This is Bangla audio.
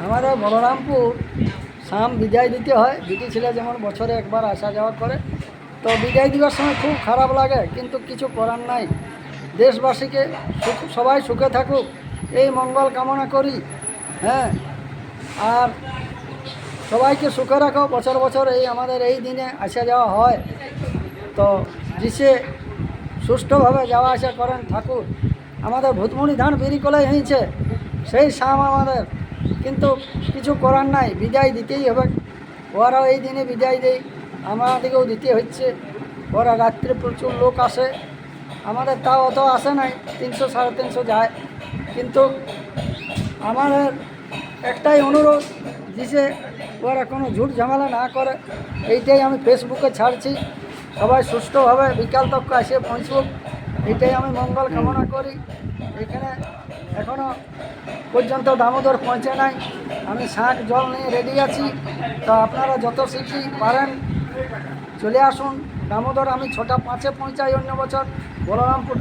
আমাদের বলরামপুর শাম বিদায় দিতে হয়, বিটি ছেলে যেমন বছরে একবার আসা যাওয়া করে। তো বিদায় দেওয়ার সময় খুব খারাপ লাগে, কিন্তু কিছু করার নাই। দেশবাসীকে সবাই সুখে থাকুক এই মঙ্গল কামনা করি। হ্যাঁ, আর সবাইকে সুখে রাখো। বছর বছর এই আমাদের এই দিনে আসা যাওয়া হয়। তো যিসে সুষ্ঠুভাবে যাওয়া আসা করেন ঠাকুর। আমাদের ভূতমণি ধান বিরিকলাই হয়েছে, সেই শাম আমাদের, কিন্তু কিছু করার নাই, বিদায় দিতেই হবে। ওরাও এই দিনে বিদায় দেয়, আমাদেরকেও দিতে হচ্ছে। ওরা রাত্রে প্রচুর লোক আসে, আমাদের তাও অত আসে নাই, 300 350 যায়। কিন্তু আমাদের একটাই অনুরোধ, যে ওরা কোনো ঝুট ঝামেলা না করে, এইটাই আমি ফেসবুকে ছাড়ছি। সবাই সুষ্ঠুভাবে বিকাল তক এসে পৌঁছুক, এইটাই আমি মঙ্গল কামনা করি। এখানে এখনও পর্যন্ত দামোদর পৌঁছে নাই, আমি শাক জল নিয়ে রেডি আছি। তো আপনারা যত শীঘ্র পারেন চলে আসুন দামোদর। আমি 6টা 5-এ পৌঁছাই অন্য বছর বলরামপুর